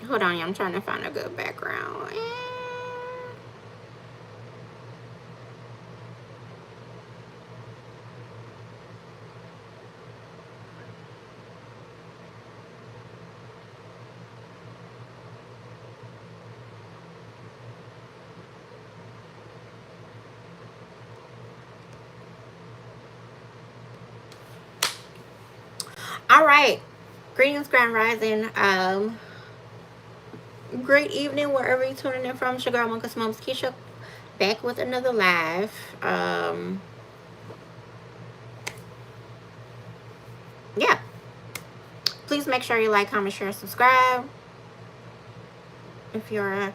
Hold on, I'm trying to find a good background. All right. Greetings, Grand Rising. Great evening wherever you're tuning in from. It's your girl, Mocha Moms Keisha, back with another live. Yeah. Please make sure you like, comment, share, subscribe. If you're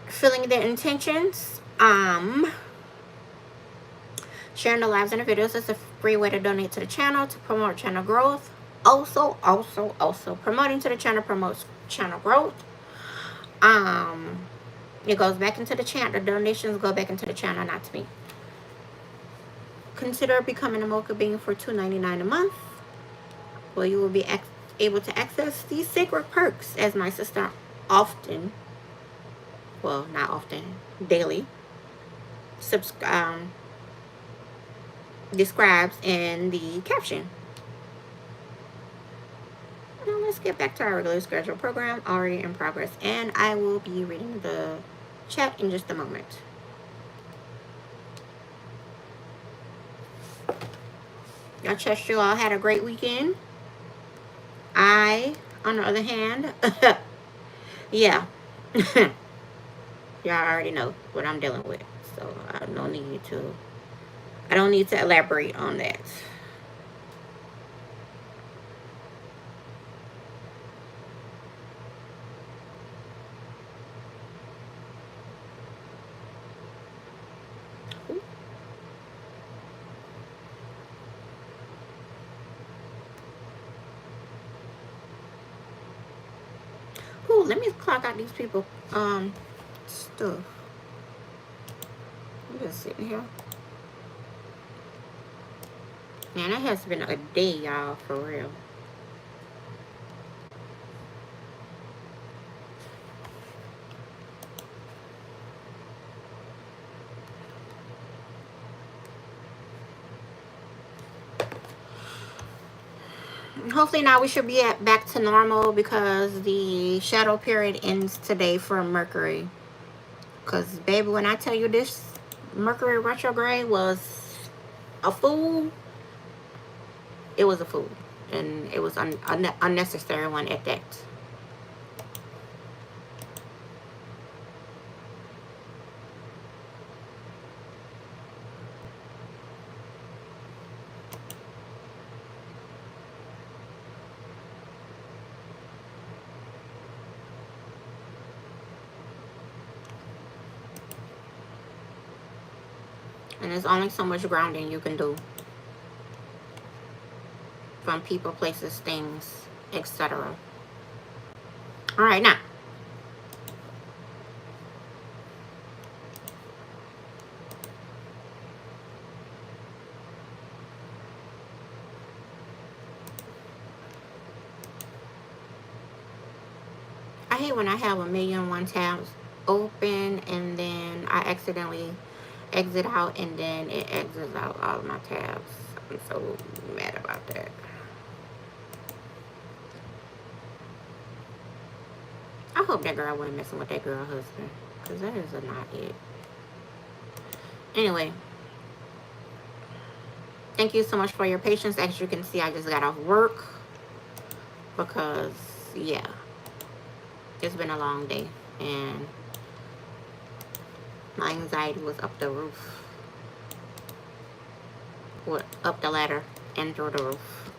feeling the intentions, sharing the lives and the videos is a free way to donate to the channel to promote channel growth. Also, promoting to the channel promotes channel growth. It goes back into the channel. The donations go back into the channel, not to me. Consider becoming a Mocha Bean for $2.99 a month, where you will be able to access these sacred perks, as my sister often, well, not often, daily, describes in the caption. Now let's get back to our regular scheduled program, already in progress, and I will be reading the chat in just a moment. I trust you all had a great weekend. I, on the other hand, yeah, y'all already know what I'm dealing with, so I don't need to elaborate on that. Ooh, let me clock out these people stuff. I'm just sitting here. Man, that has been a day, y'all, for real. Hopefully now we should be back to normal, because the shadow period ends today for Mercury. Because, baby, when I tell you this Mercury retrograde was a fool, it was a fool. And it was an unnecessary one at that. And there's only so much grounding you can do from people, places, things, etc. All right, now. I hate when I have 1,000,001 tabs open and then I accidentally exit out and then it exits out all of my tabs. I'm so mad about that. I hope that girl wasn't messing with that girl husband, because that is not it. Anyway, thank you so much for your patience. As you can see, I just got off work because, yeah, it's been a long day and my anxiety was up the roof. Well, up the ladder and through the roof.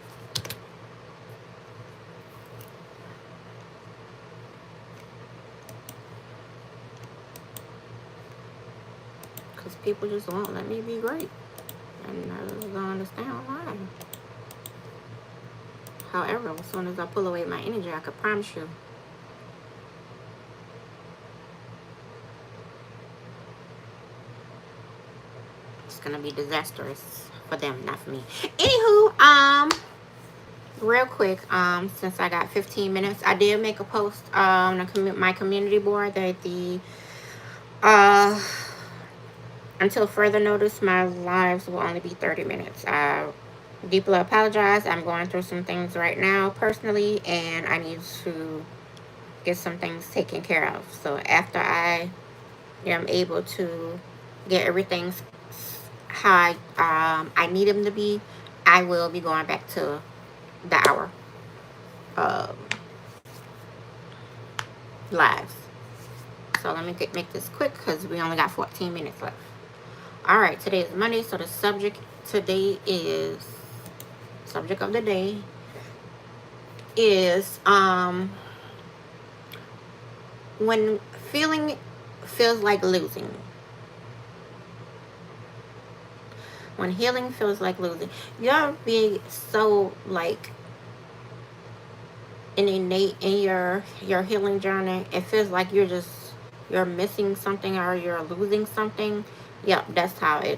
Because people just won't let me be great. And I just don't understand why. However, as soon as I pull away my energy, I could promise you it's gonna be disastrous for them, not for me. Anywho, real quick, since I got 15 minutes, I did make a post on my community board that the until further notice, my lives will only be 30 minutes. I deeply apologize. I'm going through some things right now personally, and I need to get some things taken care of. So after I am able to get everything how I need them to be, I will be going back to the hour lives. So let me make this quick because we only got 14 minutes left. All right, today is Monday, so the subject today is subject of the day is when feeling feels like losing. When healing feels like losing. You're being so like innate in your healing journey. It feels like you're missing something or you're losing something. Yep, that's how it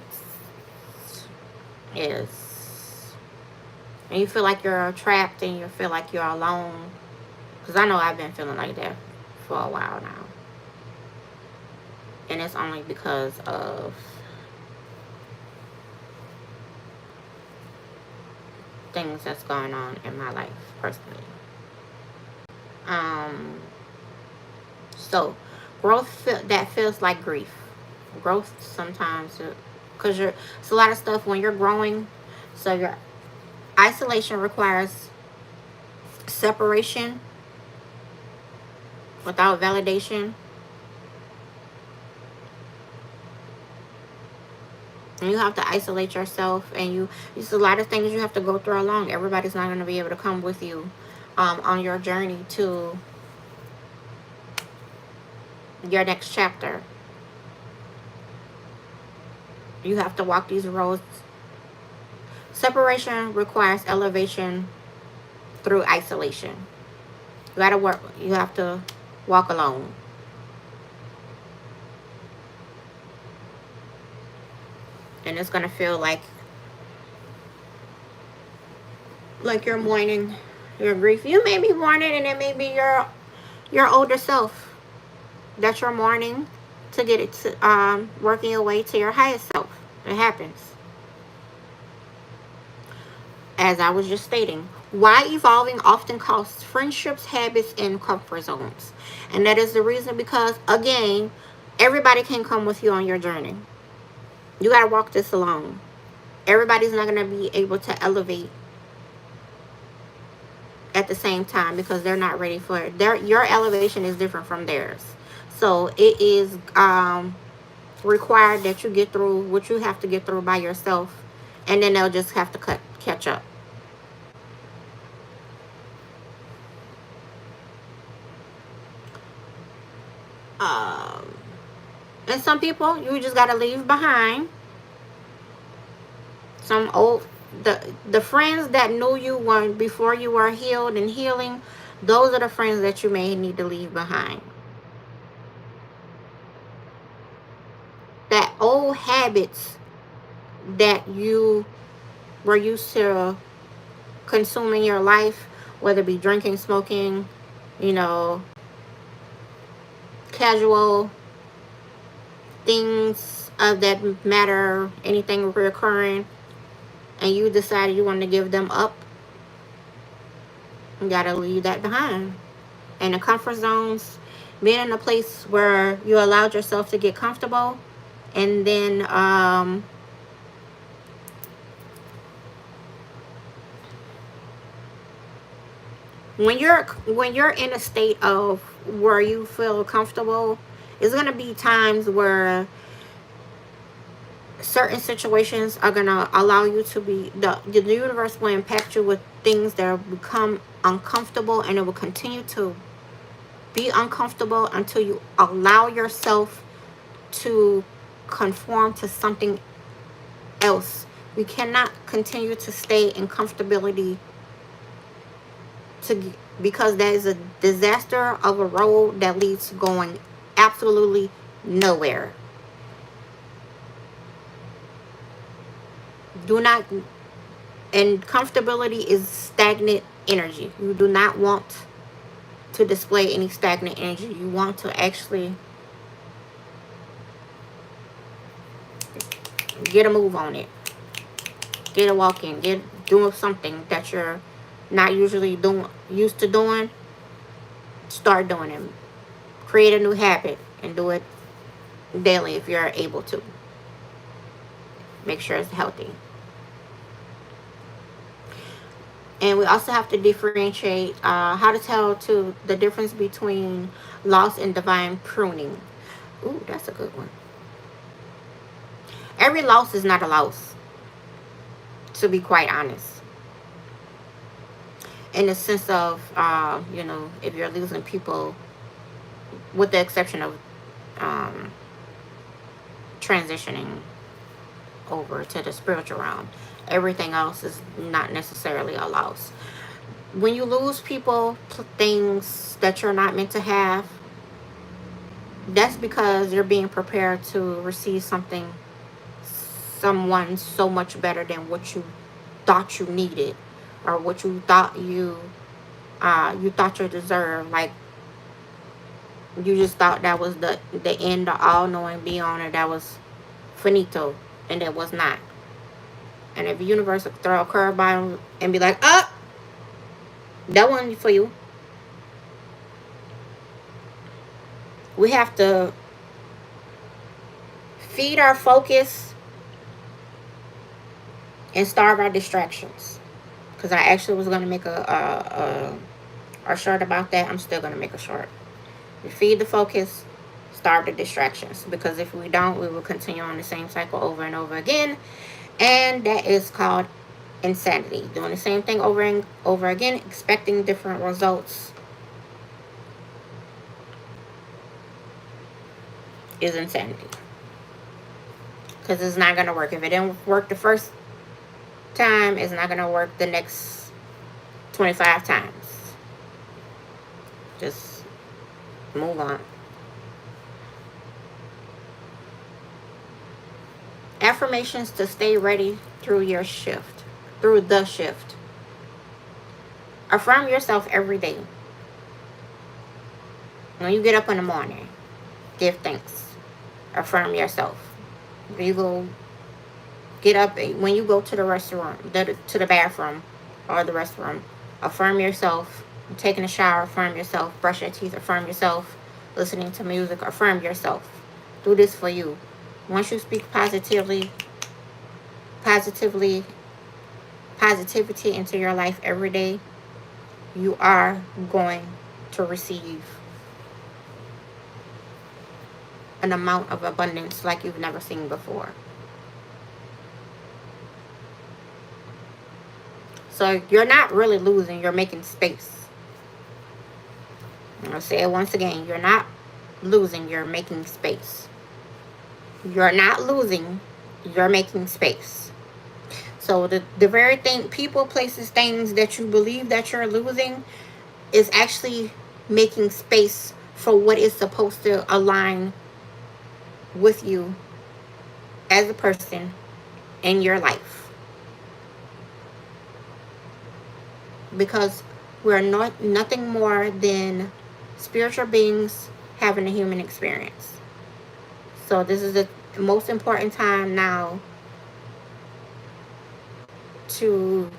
is. And you feel like you're trapped and you feel like you're alone. Because I know I've been feeling like that for a while now. And it's only because of things that's going on in my life personally. So growth that feels like grief. Growth sometimes, because it's a lot of stuff when you're growing. So your isolation requires separation without validation. And you have to isolate yourself, and there's a lot of things you have to go through alone. Everybody's not going to be able to come with you on your journey to your next chapter. You have to walk these roads. Separation requires elevation through isolation. You have to walk alone. And it's going to feel like you're mourning your grief. You may be mourning, and it may be your older self that you're mourning to get it to working your way to your highest self. It happens. As I was just stating, why evolving often costs friendships, habits, and comfort zones. And that is the reason because, again, everybody can come with you on your journey. You got to walk this alone. Everybody's not going to be able to elevate at the same time because they're not ready for it. Your elevation is different from theirs. So it is required that you get through what you have to get through by yourself, and then they'll just have to catch up. And some people you just gotta leave behind. Some the friends that knew you before you were healed and healing, those are the friends that you may need to leave behind. That old habits that you were used to consuming your life, whether it be drinking, smoking, casual things of that matter, anything recurring, and you decided you wanted to give them up, you gotta leave that behind. And the comfort zones, being in a place where you allowed yourself to get comfortable, and then when you're in a state of where you feel comfortable, it's gonna be times where certain situations are gonna allow you to be the universe will impact you with things that will become uncomfortable, and it will continue to be uncomfortable until you allow yourself to conform to something else. We cannot continue to stay in comfortability because that is a disaster of a road that leads to going absolutely nowhere. Do not, and comfortability is stagnant energy. You do not want to display any stagnant energy. You want to actually get a move on it. Get a walk in. Get doing something that you're not usually doing, used to doing. Start doing it. Create a new habit and do it daily if you're able to. Make sure it's healthy. And we also have to differentiate how to tell to the difference between loss and divine pruning. Ooh, that's a good one. Every loss is not a loss, to be quite honest. In the sense of, if you're losing people, with the exception of um, transitioning over to the spiritual realm, everything else is not necessarily a loss. When you lose people, things that you're not meant to have, that's because you're being prepared to receive someone so much better than what you thought you needed, or what you thought you deserved. Like, you just thought that was the end, the all-knowing, beyond, and that was finito, and it was not. And if the universe would throw a curveball and be like, that wasn't for you. We have to feed our focus and starve our distractions. Because I actually was going to make a short about that. I'm still going to make a short. We feed the focus, starve the distractions. Because if we don't, we will continue on the same cycle over and over again. And that is called insanity. Doing the same thing over and over again, expecting different results, is insanity. Because it's not going to work. If it didn't work the first time, it's not going to work the next 25 times. Just move on. Affirmations to stay ready through the shift. Affirm yourself every day. When you get up in the morning, give thanks. Affirm yourself. When you go get up, when you go to the to the bathroom or the restroom, affirm yourself. Taking a shower, affirm yourself. Brush your teeth, affirm yourself. Listening to music, affirm yourself. Do this for you. Once you speak positivity into your life every day, you are going to receive an amount of abundance like you've never seen before. So you're not really losing, you're making space. I'll say it once again, you're not losing, you're making space. You're not losing, you're making space. So the very thing, people, places, things that you believe that you're losing is actually making space for what is supposed to align with you as a person in your life. Because we're nothing more than spiritual beings having a human experience. So this is the most important time now to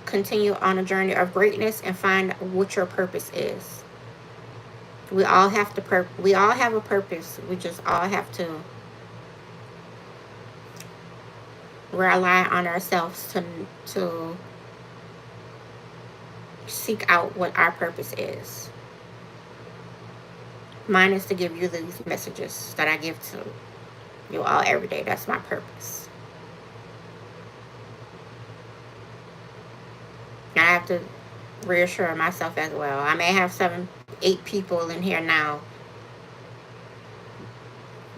continue on a journey of greatness and find what your purpose is. We all have we all have a purpose. We just all have to rely on ourselves to seek out what our purpose is. Mine is to give you these messages that I give to you all every day. That's my purpose. And I have to reassure myself as well. I may have 8 people in here now.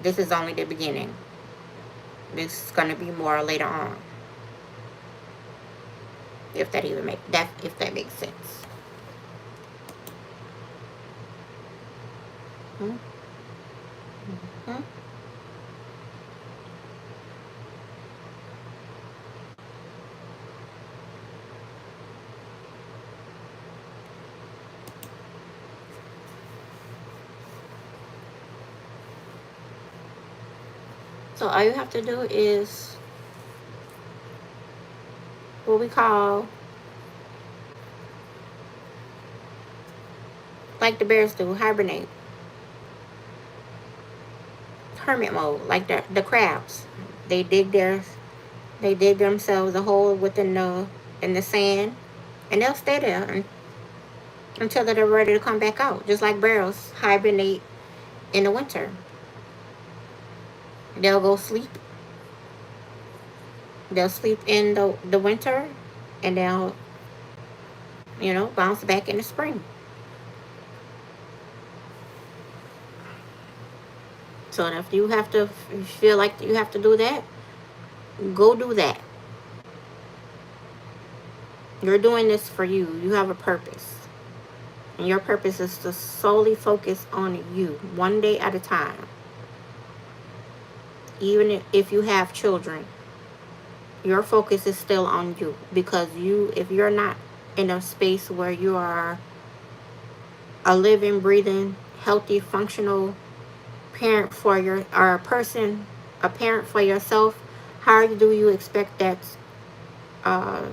This is only the beginning. This is going to be more later on. if that makes sense. Hmm? Hmm? So all you have to do is what we call, like the bears do, hibernate, hermit mode, like the crabs. They dig their they dig themselves a hole within the in the sand, and they'll stay there until they're ready to come back out. Just like bears hibernate in the winter, they'll go sleep. They'll sleep in the winter, and they'll bounce back in the spring. So if you feel like you have to do that, go do that. You're doing this for you. You have a purpose. And your purpose is to solely focus on you, one day at a time. Even if you have children, your focus is still on you. Because if you're not in a space where you are a living, breathing, healthy, functional parent or a parent for yourself, how do you expect that uh,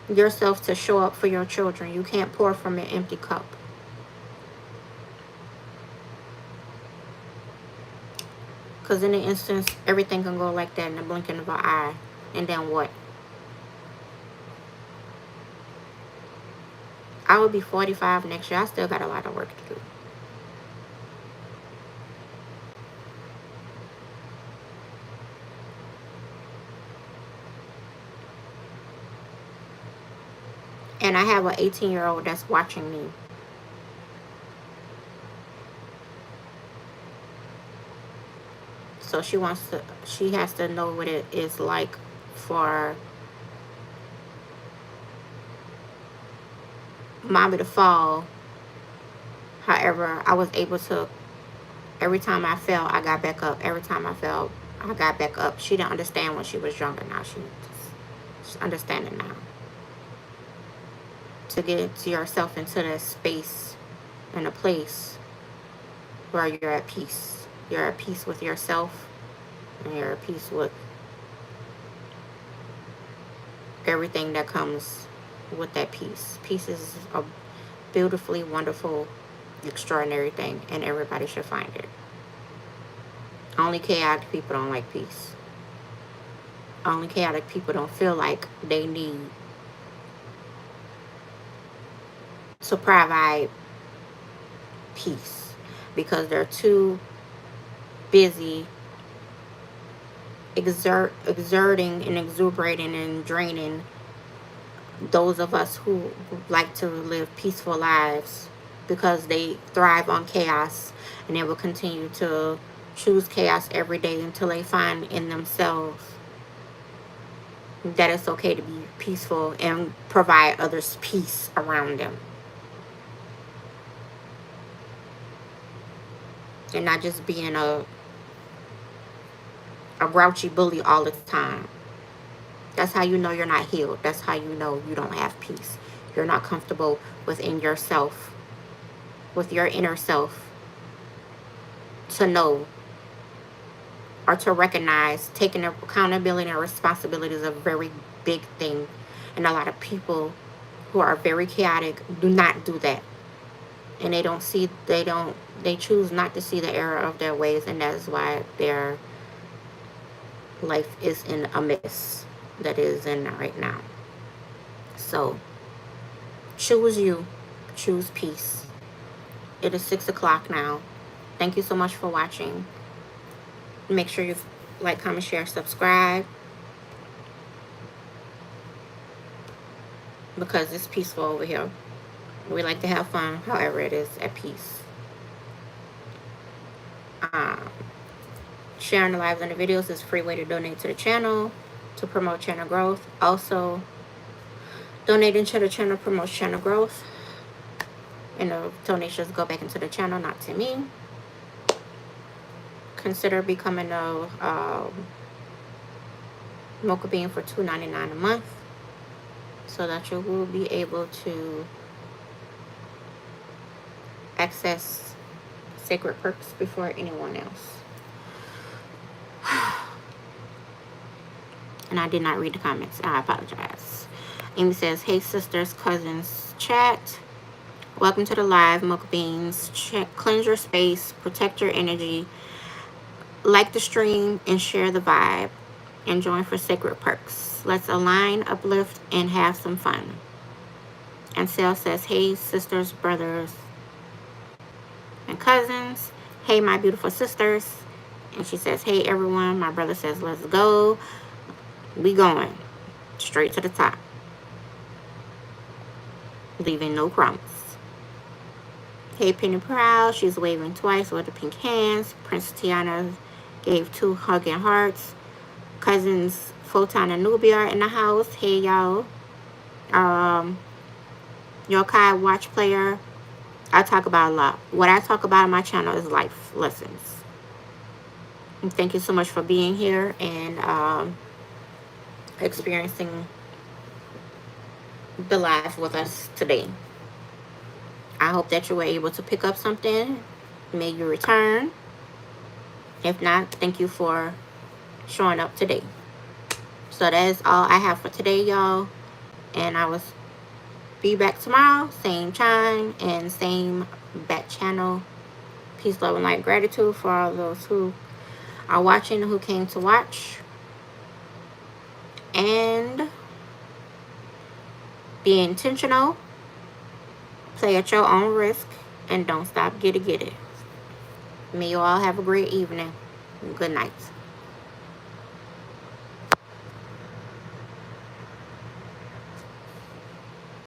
yourself to show up for your children? You can't pour from an empty cup. Because in an instance, everything can go like that in the blinking of an eye. And then what? I will be 45 next year. I still got a lot of work to do. And I have an 18-year-old that's watching me. So she has to know what it is like for mommy to fall. However, I was able to, every time I fell, I got back up. Every time I fell, I got back up. She didn't understand when she was younger. Now she's understanding now. To get yourself into that space and a place where you're at peace. You're at peace with yourself, and you're at peace with everything that comes with that peace. Peace is a beautifully wonderful, extraordinary thing, and everybody should find it. Only chaotic people don't like peace. Only chaotic people don't feel like they need to provide peace because they're too busy exerting and exuberating and draining those of us who like to live peaceful lives, because they thrive on chaos, and they will continue to choose chaos every day until they find in themselves that it's okay to be peaceful and provide others peace around them, and not just being a grouchy bully all the time. That's how you know you're not healed. That's how you know you don't have peace. You're not comfortable within yourself, with your inner self, to know or to recognize taking accountability and responsibility is a very big thing. And a lot of people who are very chaotic do not do that. And they choose not to see the error of their ways, and that's why their life is in a mess that is in right now. So choose you, choose peace. It is 6 o'clock now. Thank you so much for watching. Make sure you like, comment, share, subscribe, because it's peaceful over here. We like to have fun, however it is at peace. Sharing the lives and the videos is a free way to donate to the channel, to promote channel growth. Also, Donating to the channel promotes channel growth, and the donations go back into the channel, not to me. Consider becoming a Mocha Bean for $2.99 a month, so that you will be able to access Sacred Perks before anyone else. And I did not read the comments. I apologize. Amy says, hey sisters, cousins, chat. Welcome to the live, Mocha Beans. Cleanse your space, protect your energy, like the stream, and share the vibe. And join for Sacred Perks. Let's align, uplift, and have some fun. And Sal says, hey sisters, brothers, and cousins. Hey my beautiful sisters. And she says, hey everyone. My brother says, let's go. We going straight to the top, leaving no crumbs. Hey Penny Proud. She's waving twice with the pink hands. Prince Tiana gave 2 hugging hearts. Cousins Photon and Nubia are in the house. Hey y'all. Yokai Watch Player. I talk about a lot. What I talk about on my channel is life lessons. And thank you so much for being here and experiencing the live with us today. I hope that you were able to pick up something. May you return. If not, thank you for showing up today. So that is all I have for today, y'all. And I will be back tomorrow, same time and same back channel. Peace, love, and light. Gratitude for all those who are watching, who came to watch. And be intentional. Play at your own risk. And don't stop. Get it. May you all have a great evening. Good night.